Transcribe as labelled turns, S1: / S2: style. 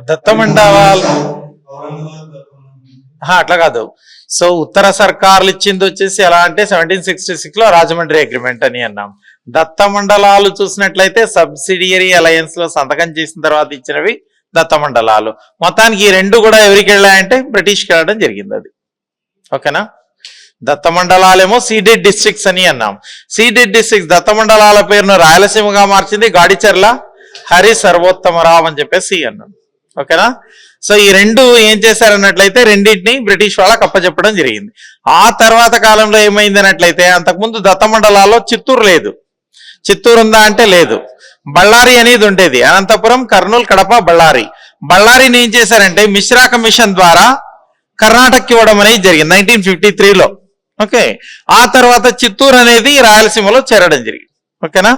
S1: దత్తమండలాలు అట్లా కాదు. సో ఉత్తర సర్కార్లు ఇచ్చింది వచ్చేసి ఎలా అంటే 1766 లో రాజమండ్రి అగ్రిమెంట్ అని అన్నాం. దత్తమండలాలు చూసినట్లయితే సబ్సిడియరీ అలయన్స్ లో సంతకం చేసిన తర్వాత ఇచ్చినవి దత్తమండలాలు. మొత్తానికి ఈ రెండు కూడా ఎవరికి వెళ్ళాయంటే బ్రిటిష్కి వెళ్ళడం జరిగింది. అది ఓకేనా. దత్తమండలాలేమో సీడెడ్ డిస్ట్రిక్ట్స్ అని అన్నాం. సీడెడ్ డిస్ట్రిక్ట్స్ దత్తమండలాల పేరును రాయలసీమగా మార్చింది గాడిచర్ల హరి సర్వోత్తమరావు అని చెప్పేసి అన్నాం. ఓకేనా. సో ఈ రెండు ఏం చేశారన్నట్లయితే రెండింటిని బ్రిటిష్ వాళ్ళకి అప్పచెప్పడం జరిగింది. ఆ తర్వాత కాలంలో ఏమైంది అన్నట్లయితే అంతకుముందు దత్తమండలాల్లో చిత్తూరు లేదు. చిత్తూరు ఉందా అంటే లేదు. బళ్ళారి అనేది ఉండేది. అనంతపురం, కర్నూలు, కడప, బళ్ళారి. బళ్ళారిని ఏం చేశారంటే మిశ్రా కమిషన్ ద్వారా కర్ణాటకకి ఇవ్వడం అనేది జరిగింది 1953లో. ఓకే. ఆ తర్వాత చిత్తూరు అనేది రాయలసీమలో చేరడం జరిగింది. ఓకేనా.